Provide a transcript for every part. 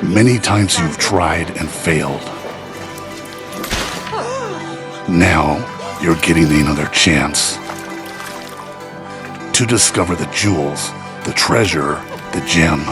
Many times you've tried and failed. Now you're getting another chance to discover the jewels, the treasure, the gem.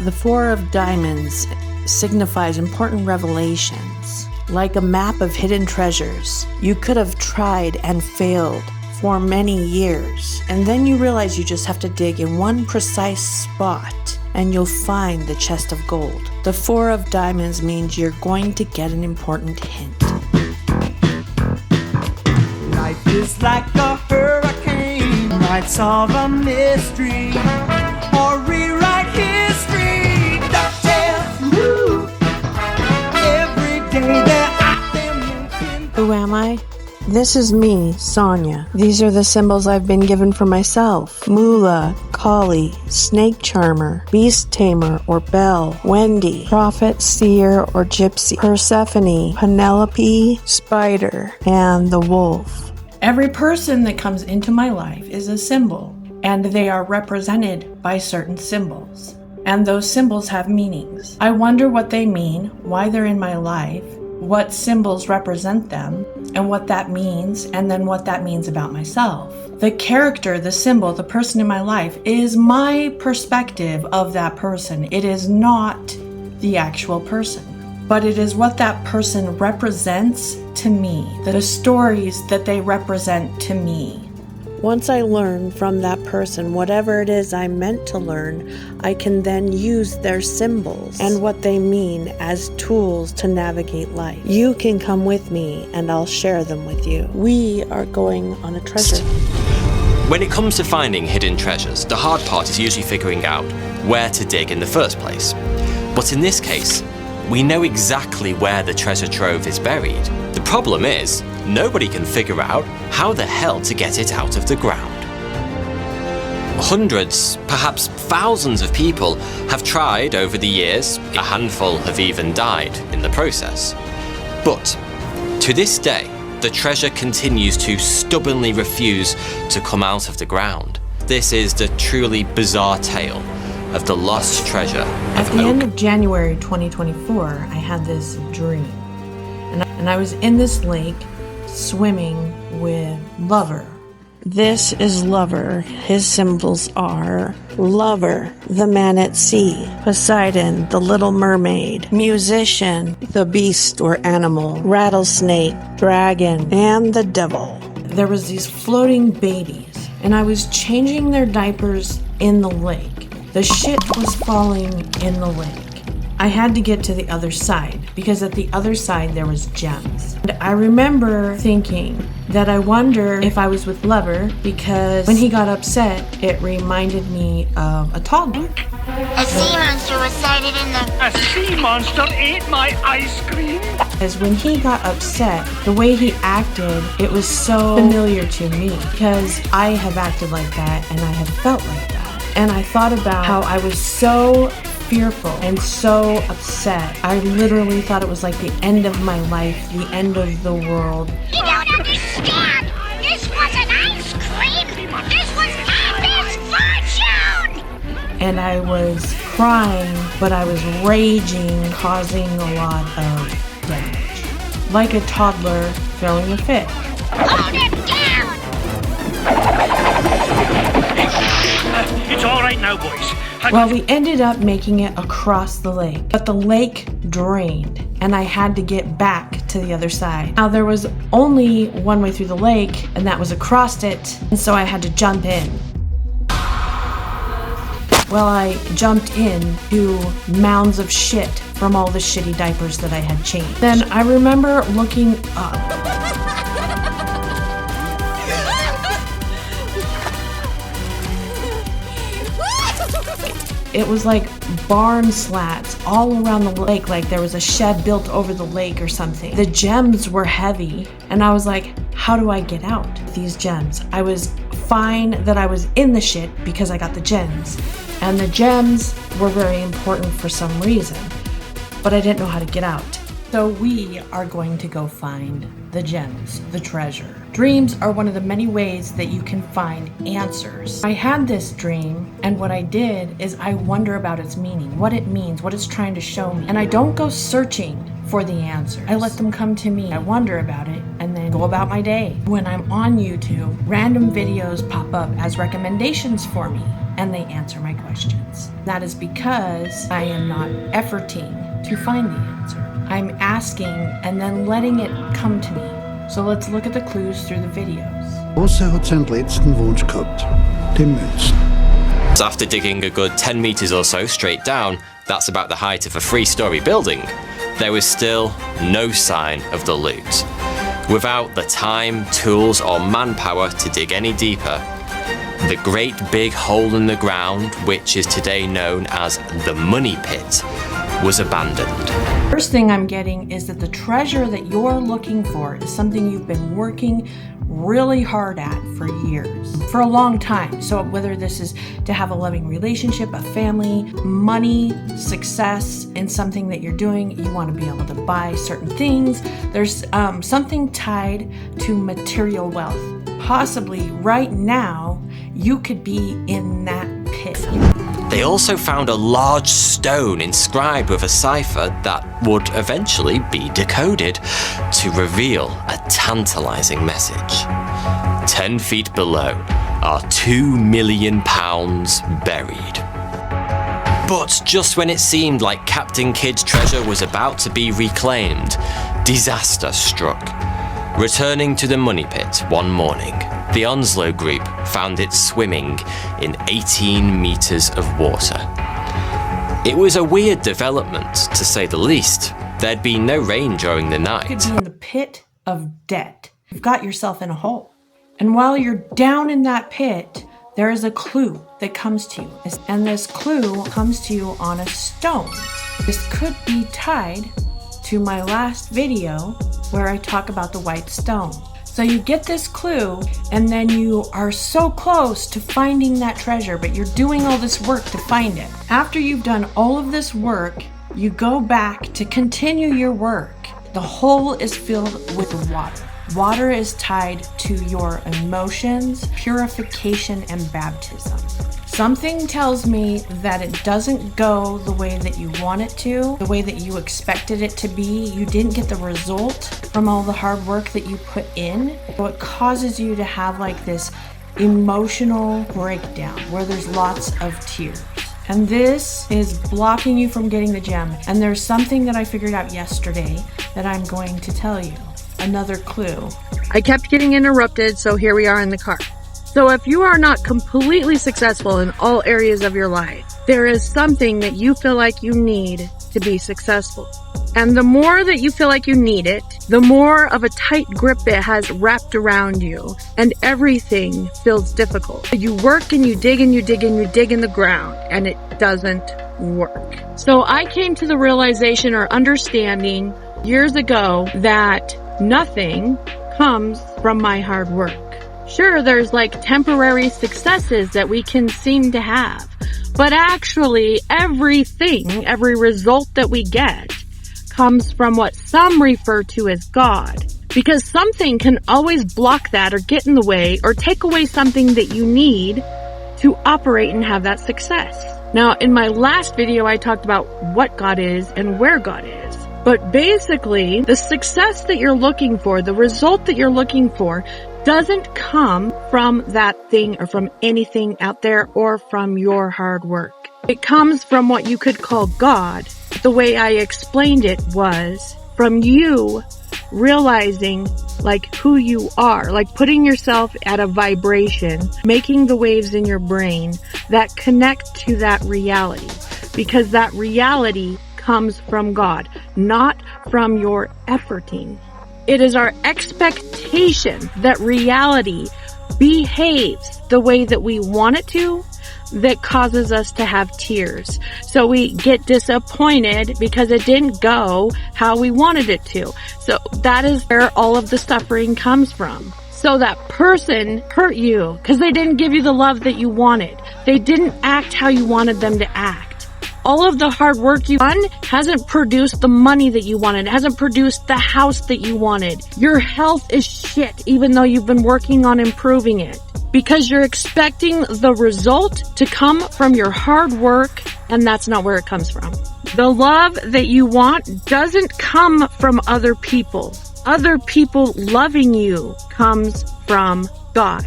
The Four of Diamonds signifies important revelations, like a map of hidden treasures. You could have tried and failed for many years, and then you realize you just have to dig in one precise spot and you'll find the chest of gold. The Four of Diamonds means you're going to get an important hint. Life is like a hurricane, might solve a mystery or rewrite history. DuckTales, woo! Every day that I am making. Who am I? This is me, Sonia. These are the symbols I've been given for myself. Moolah, Collie, Snake Charmer, Beast Tamer or Belle, Wendy, Prophet, Seer or Gypsy, Persephone, Penelope, Spider, and the Wolf. Every person that comes into my life is a symbol, and they are represented by certain symbols. And those symbols have meanings. I wonder what they mean, why they're in my life, what symbols represent them, and what that means, and then what that means about myself. The character, the symbol, the person in my life is my perspective of that person. It is not the actual person, but it is what that person represents to me, the stories that they represent to me. Once I learn from that person whatever it is I meant to learn, I can then use their symbols and what they mean as tools to navigate life. You can come with me and I'll share them with you. We are going on a treasure. When it comes to finding hidden treasures, the hard part is usually figuring out where to dig in the first place. But in this case, we know exactly where the treasure trove is buried. The problem is, nobody can figure out how the hell to get it out of the ground. Hundreds, perhaps thousands of people have tried over the years. A handful have even died in the process. But to this day, the treasure continues to stubbornly refuse to come out of the ground. This is the truly bizarre tale of the lost treasure At the end of January 2024, I had this dream. And I was in this lake swimming with Lover. This is Lover. His symbols are Lover, the man at sea, Poseidon, the little mermaid, Musician, the beast or animal, Rattlesnake, Dragon, and the devil. There was these floating babies, and I was changing their diapers in the lake. The shit was falling in the lake. I had to get to the other side because at the other side there was gems. And I remember thinking that I wonder if I was with Lover because when he got upset, it reminded me of a toddler. A sea monster was sighted in the... A sea monster ate my ice cream? Because when he got upset, the way he acted, it was so familiar to me because I have acted like that and I have felt like that. And I thought about how I was so fearful and so upset. I literally thought it was like the end of my life, the end of the world. You don't understand! This wasn't ice cream! This was my misfortune! And I was crying, but I was raging, causing a lot of damage. Like a toddler throwing a fit. Hold him down! It's all right now, boys. Well, we ended up making it across the lake, but the lake drained, and I had to get back to the other side. Now, there was only one way through the lake, and that was across it, and so I had to jump in. Well, I jumped in to mounds of shit from all the shitty diapers that I had changed. Then I remember looking up. It was like barn slats all around the lake, like there was a shed built over the lake or something. The gems were heavy, and I was like, how do I get out these gems? I was fine that I was in the shit because I got the gems, and the gems were very important for some reason, but I didn't know how to get out. So we are going to go find the gems, the treasure. Dreams are one of the many ways that you can find answers. I had this dream, and what I did is I wonder about its meaning, what it means, what it's trying to show me. And I don't go searching for the answers. I let them come to me. I wonder about it and then go about my day. When I'm on YouTube, random videos pop up as recommendations for me, and they answer my questions. That is because I am not efforting to find the answer. I'm asking and then letting it come to me. So let's look at the clues through the videos. Også har sendt letzten Wunsch gehabt, den Münzen. So after digging a good 10 meters or so straight down, that's about the height of a 3-story building, there was still no sign of the loot. Without the time, tools, or manpower to dig any deeper, the great big hole in the ground, which is today known as the Money Pit, was abandoned. First thing I'm getting is that the treasure that you're looking for is something you've been working really hard at for years, for a long time. So whether this is to have a loving relationship, a family, money, success in something that you're doing, you want to be able to buy certain things. There's something tied to material wealth. Possibly right now, you could be in that pit. They also found a large stone inscribed with a cipher that would eventually be decoded to reveal a tantalizing message. 10 feet below are £2 million buried. But just when it seemed like Captain Kidd's treasure was about to be reclaimed, disaster struck. Returning to the Money Pit one morning, the Onslow group found it swimming in 18 meters of water. It was a weird development, to say the least. There'd been no rain during the night. You could be in the pit of debt. You've got yourself in a hole. And while you're down in that pit, there is a clue that comes to you. And this clue comes to you on a stone. This could be tied to my last video where I talk about the white stone. So you get this clue, and then you are so close to finding that treasure, but you're doing all this work to find it. After you've done all of this work, you go back to continue your work. The hole is filled with water. Water is tied to your emotions, purification, and baptism. Something tells me that it doesn't go the way that you want it to, the way that you expected it to be. You didn't get the result from all the hard work that you put in. So it causes you to have like this emotional breakdown where there's lots of tears. And this is blocking you from getting the gem. And there's something that I figured out yesterday that I'm going to tell you. Another clue. I kept getting interrupted, so here we are in the car. So if you are not completely successful in all areas of your life, there is something that you feel like you need to be successful. And the more that you feel like you need it, the more of a tight grip it has wrapped around you, and everything feels difficult. You work and you dig and you dig and you dig in the ground, and it doesn't work. So I came to the realization or understanding years ago that nothing comes from my hard work. Sure, there's like temporary successes that we can seem to have, but actually everything, every result that we get comes from what some refer to as God, because something can always block that or get in the way or take away something that you need to operate and have that success. Now, in my last video, I talked about what God is and where God is. But basically, the success that you're looking for, the result that you're looking for, doesn't come from that thing or from anything out there or from your hard work. It comes from what you could call God. The way I explained it was from you realizing like who you are, like putting yourself at a vibration, making the waves in your brain that connect to that reality, because that reality comes from God, not from your efforting. It is our expectation that reality behaves the way that we want it to that causes us to have tears. So we get disappointed because it didn't go how we wanted it to. So that is where all of the suffering comes from. So that person hurt you because they didn't give you the love that you wanted. They didn't act how you wanted them to act. all of the hard work you've done hasn't produced the money that you wanted, hasn't produced the house that you wanted. Your health is shit, even though you've been working on improving it. Because you're expecting the result to come from your hard work, and that's not where it comes from. The love that you want doesn't come from other people. Other people loving you comes from God.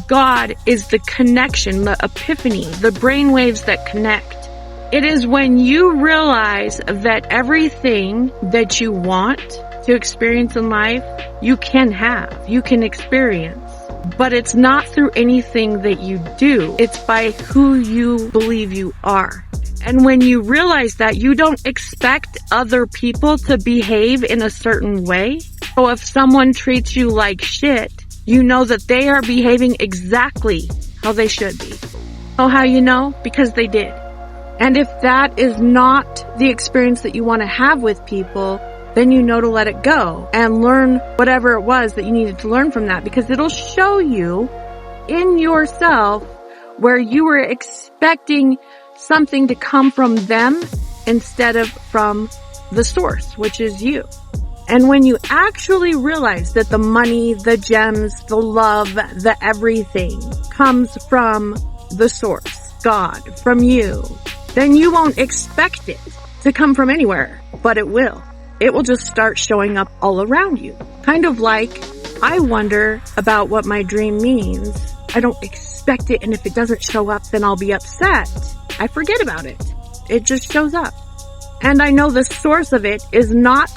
God is the connection, the epiphany, the brainwaves that connect. It is when you realize that everything that you want to experience in life, you can have, you can experience. But it's not through anything that you do. It's by who you believe you are. And when you realize that, you don't expect other people to behave in a certain way. So if someone treats you like shit, you know that they are behaving exactly how they should be. Oh, how you know? Because they did. And if that is not the experience that you want to have with people, then you know to let it go and learn whatever it was that you needed to learn from that, because it'll show you in yourself where you were expecting something to come from them instead of from the source, which is you. And when you actually realize that the money, the gems, the love, the everything comes from the source, God, from you, then you won't expect it to come from anywhere, but it will. It will just start showing up all around you. Kind of like, I wonder about what my dream means. I don't expect it, and if it doesn't show up, then I'll be upset. I forget about it. It just shows up. And I know the source of it is not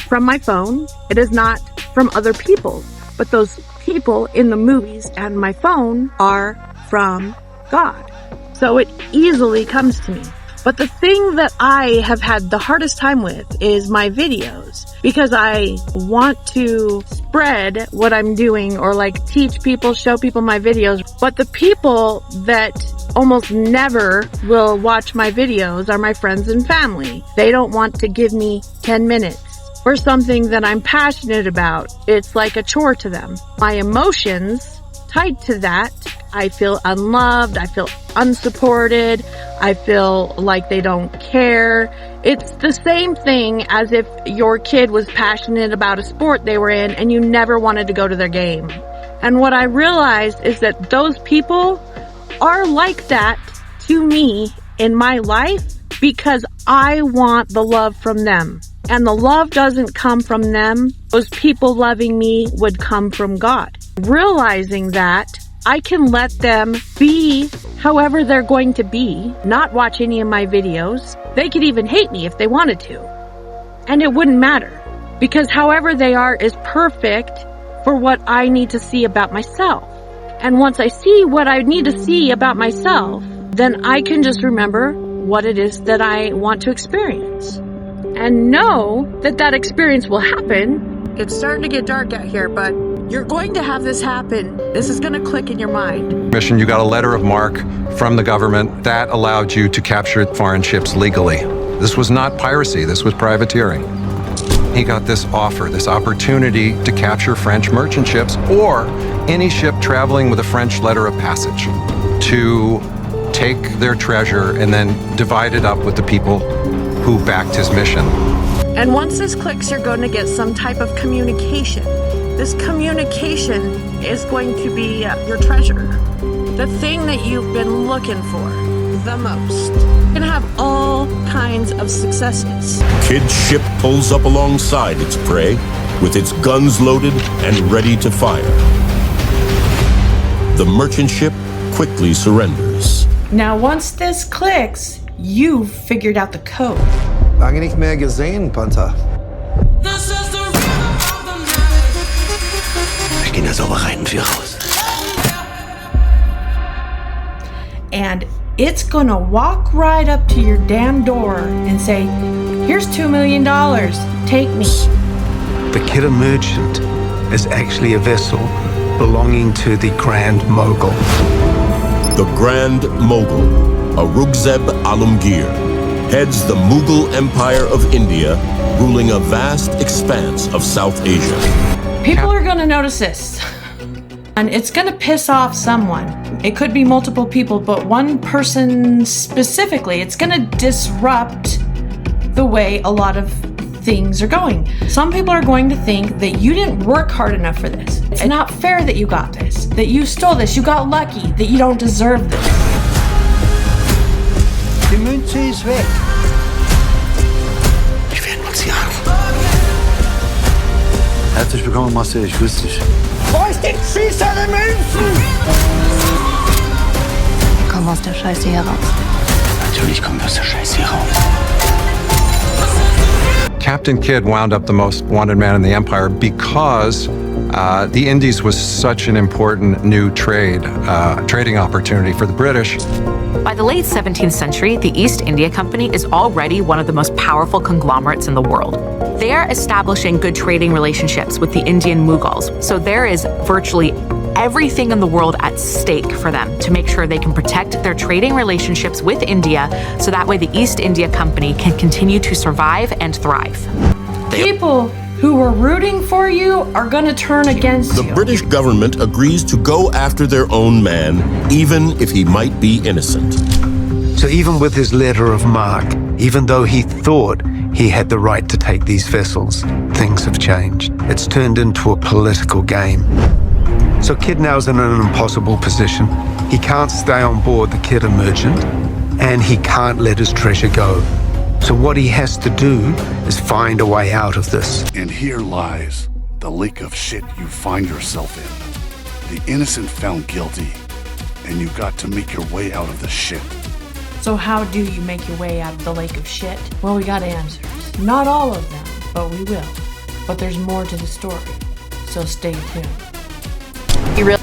from my phone. It is not from other people. But those people in the movies and my phone are from God. So it easily comes to me. But the thing that I have had the hardest time with is my videos, because I want to spread what I'm doing or like teach people, show people my videos. But the people that almost never will watch my videos are my friends and family. They don't want to give me 10 minutes for something that I'm passionate about. It's like a chore to them. My emotions tied to that, I feel unloved, I feel unsupported, I feel like they don't care. It's the same thing as if your kid was passionate about a sport they were in and you never wanted to go to their game. And what I realized is that those people are like that to me in my life because I want the love from them. And the love doesn't come from them. Those people loving me would come from God. Realizing that, I can let them be however they're going to be, not watch any of my videos. They could even hate me if they wanted to. And it wouldn't matter, because however they are is perfect for what I need to see about myself. And once I see what I need to see about myself, then I can just remember what it is that I want to experience. And know that that experience will happen. It's starting to get dark out here, but you're going to have this happen. This is going to click in your mind. Mission, you got a letter of marque from the government that allowed you to capture foreign ships legally. This was not piracy, this was privateering. He got this offer, this opportunity to capture French merchant ships or any ship traveling with a French letter of passage, to take their treasure and then divide it up with the people who backed his mission. And once this clicks, you're going to get some type of communication. This communication is going to be your treasure. The thing that you've been looking for the most. You're going to have all kinds of successes. Kid's ship pulls up alongside its prey with its guns loaded and ready to fire. The merchant ship quickly surrenders. Now once this clicks, you've figured out the code. Lange nicht mehr gesehen, Panther. Wir gehen da sauber rein und wir raus. And it's gonna walk right up to your damn door and say, here's $2 million, take me. The Killer Merchant is actually a vessel belonging to the Grand Mogul. The Grand Mogul, Aurangzeb Alamgir, heads the Mughal Empire of India, ruling a vast expanse of South Asia. People are gonna notice this. And it's going to piss off someone. It could be multiple people, but one person specifically. It's going to disrupt the way a lot of things are going. Some people are going to think that you didn't work hard enough for this. It's not fair that you got this, that you stole this, you got lucky, that you don't deserve this. Die Münze ist weg. Wir werden uns jagen. Herzlich willkommen, Marcel, ich grüße dich. Wo ist die Schießer der Münzen? Komm aus der Scheiße hier raus. Natürlich kommen wir aus der Scheiße hier raus. Captain Kidd wound up the most wanted man in the empire because the Indies was such an important new trading opportunity for the British. By the late 17th century, the East India Company is already one of the most powerful conglomerates in the world. They are establishing good trading relationships with the Indian Mughals, so there is virtually everything in the world at stake for them to make sure they can protect their trading relationships with India, so that way the East India Company can continue to survive and thrive. People who were rooting for you are going to turn against you. The British government agrees to go after their own man, even if he might be innocent. So even with his letter of marque, even though he thought he had the right to take these vessels, things have changed. It's turned into a political game. So Kidd now's in an impossible position. He can't stay on board the Kidder merchant, and he can't let his treasure go. So what he has to do is find a way out of this. And here lies the lake of shit you find yourself in. The innocent found guilty, and you got to make your way out of the shit. So how do you make your way out of the lake of shit? Well, we got answers. Not all of them, but we will. But there's more to the story, so stay tuned. You really